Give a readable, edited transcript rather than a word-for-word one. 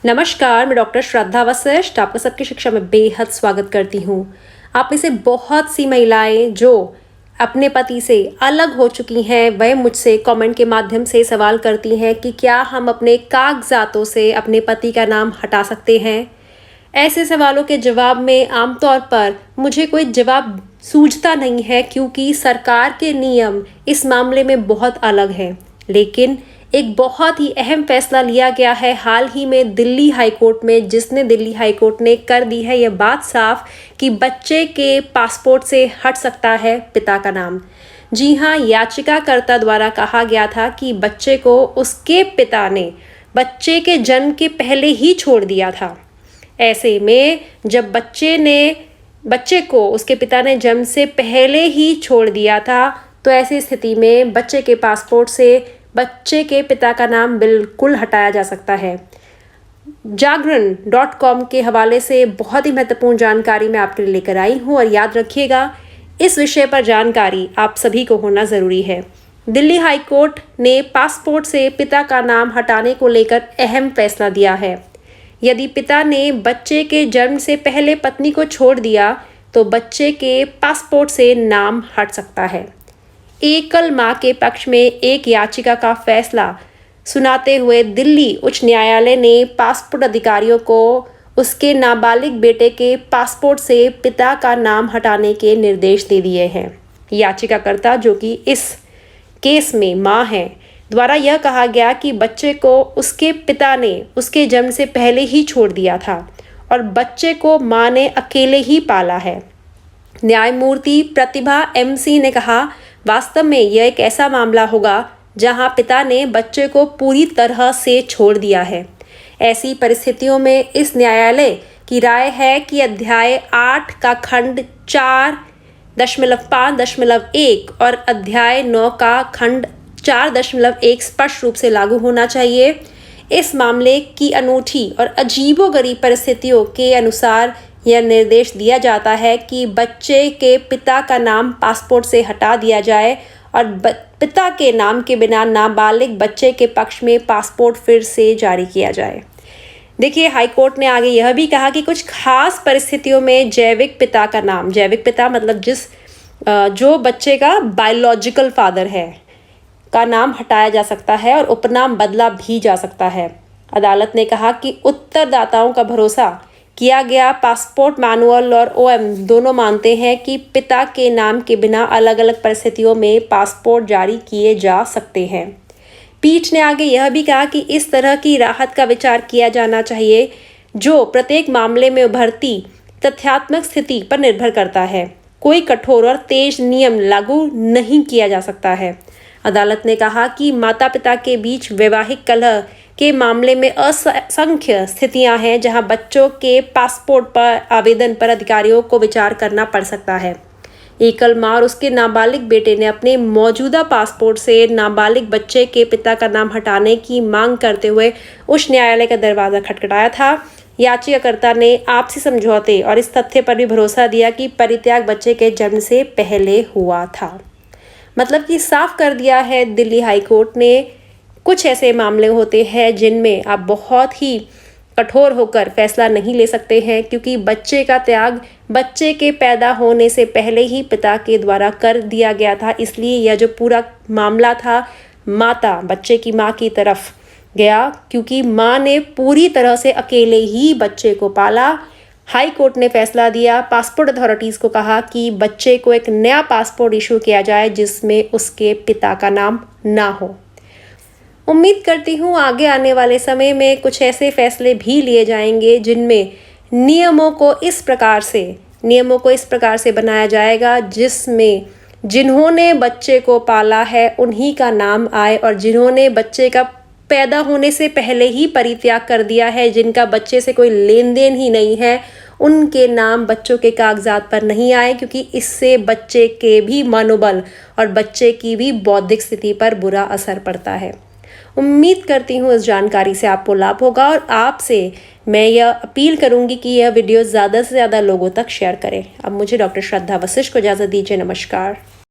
नमस्कार, मैं डॉक्टर श्रद्धा वशिष्ठ आपका सबकी शिक्षा में बेहद स्वागत करती हूँ। आप में से बहुत सी महिलाएं जो अपने पति से अलग हो चुकी हैं, वह मुझसे कमेंट के माध्यम से सवाल करती हैं कि क्या हम अपने कागजातों से अपने पति का नाम हटा सकते हैं। ऐसे सवालों के जवाब में आमतौर पर मुझे कोई जवाब सूझता नहीं है, क्योंकि सरकार के नियम इस मामले में बहुत अलग हैं। लेकिन एक बहुत ही अहम फैसला लिया गया है हाल ही में दिल्ली हाई कोर्ट में, जिसने दिल्ली हाई कोर्ट ने कर दी है यह बात साफ कि बच्चे के पासपोर्ट से हट सकता है पिता का नाम। जी हाँ, याचिकाकर्ता द्वारा कहा गया था कि बच्चे को उसके पिता ने बच्चे के जन्म के पहले ही छोड़ दिया था। ऐसे में जब बच्चे को उसके पिता ने जन्म से पहले ही छोड़ दिया था, तो ऐसी स्थिति में बच्चे के पासपोर्ट से बच्चे के पिता का नाम बिल्कुल हटाया जा सकता है। जागरण.com के हवाले से बहुत ही महत्वपूर्ण जानकारी मैं आपके लिए लेकर आई हूँ, और याद रखिएगा, इस विषय पर जानकारी आप सभी को होना ज़रूरी है। दिल्ली हाई कोर्ट ने पासपोर्ट से पिता का नाम हटाने को लेकर अहम फैसला दिया है। यदि पिता ने बच्चे के जन्म से पहले पत्नी को छोड़ दिया, तो बच्चे के पासपोर्ट से नाम हट सकता है। एकल मां के पक्ष में एक याचिका का फैसला सुनाते हुए दिल्ली उच्च न्यायालय ने पासपोर्ट अधिकारियों को उसके नाबालिग बेटे के पासपोर्ट से पिता का नाम हटाने के निर्देश दे दिए हैं। याचिकाकर्ता, जो कि इस केस में मां है, द्वारा यह कहा गया कि बच्चे को उसके पिता ने उसके जन्म से पहले ही छोड़ दिया था और बच्चे को मां ने अकेले ही पाला है। न्यायमूर्ति प्रतिभा MC ने कहा, वास्तव में यह एक ऐसा मामला होगा जहां पिता ने बच्चे को पूरी तरह से छोड़ दिया है। ऐसी परिस्थितियों में इस न्यायालय की राय है कि अध्याय 8 का खंड 4.5.1 और अध्याय 9 का खंड 4.1 स्पष्ट रूप से लागू होना चाहिए। इस मामले की अनूठी और अजीबोगरीब परिस्थितियों के अनुसार यह निर्देश दिया जाता है कि बच्चे के पिता का नाम पासपोर्ट से हटा दिया जाए और पिता के नाम के बिना नाबालिग बच्चे के पक्ष में पासपोर्ट फिर से जारी किया जाए। देखिए, हाई कोर्ट ने आगे यह भी कहा कि कुछ खास परिस्थितियों में जैविक पिता का नाम, जैविक पिता मतलब जो बच्चे का बायोलॉजिकल फादर है, का नाम हटाया जा सकता है और उपनाम बदला भी जा सकता है। अदालत ने कहा कि उत्तरदाताओं का भरोसा किया गया पासपोर्ट मैनुअल और OM दोनों मानते हैं कि पिता के नाम के बिना अलग अलग परिस्थितियों में पासपोर्ट जारी किए जा सकते हैं। पीठ ने आगे यह भी कहा कि इस तरह की राहत का विचार किया जाना चाहिए, जो प्रत्येक मामले में उभरती तथ्यात्मक स्थिति पर निर्भर करता है। कोई कठोर और तेज नियम लागू नहीं किया जा सकता है। अदालत ने कहा कि माता पिता के बीच वैवाहिक कलह के मामले में असंख्य स्थितियां हैं जहां बच्चों के पासपोर्ट पर आवेदन पर अधिकारियों को विचार करना पड़ सकता है। एकल मां और उसके नाबालिग बेटे ने अपने मौजूदा पासपोर्ट से नाबालिग बच्चे के पिता का नाम हटाने की मांग करते हुए उच्च न्यायालय का दरवाज़ा खटखटाया था। याचिकाकर्ता ने आपसी समझौते और इस तथ्य पर भी भरोसा दिया कि परित्याग बच्चे के जन्म से पहले हुआ था। मतलब कि साफ कर दिया है दिल्ली हाई कोर्ट ने, कुछ ऐसे मामले होते हैं जिनमें आप बहुत ही कठोर होकर फैसला नहीं ले सकते हैं, क्योंकि बच्चे का त्याग बच्चे के पैदा होने से पहले ही पिता के द्वारा कर दिया गया था। इसलिए यह जो पूरा मामला था, बच्चे की माँ की तरफ गया, क्योंकि माँ ने पूरी तरह से अकेले ही बच्चे को पाला। हाई कोर्ट ने फैसला दिया, पासपोर्ट अथॉरिटीज़ को कहा कि बच्चे को एक नया पासपोर्ट इशू किया जाए जिसमें उसके पिता का नाम ना हो। उम्मीद करती हूँ आगे आने वाले समय में कुछ ऐसे फैसले भी लिए जाएंगे जिनमें नियमों को इस प्रकार से बनाया जाएगा जिसमें जिन्होंने बच्चे को पाला है उन्हीं का नाम आए, और जिन्होंने बच्चे का पैदा होने से पहले ही परित्याग कर दिया है, जिनका बच्चे से कोई लेन देन ही नहीं है, उनके नाम बच्चों के कागजात पर नहीं आए, क्योंकि इससे बच्चे के भी मनोबल और बच्चे की भी बौद्धिक स्थिति पर बुरा असर पड़ता है। उम्मीद करती हूँ इस जानकारी से आपको लाभ होगा, और आपसे मैं यह अपील करूँगी कि यह वीडियो ज़्यादा से ज़्यादा लोगों तक शेयर करें। अब मुझे डॉक्टर श्रद्धा वशिष्ठ को इजाज़त दीजिए। नमस्कार।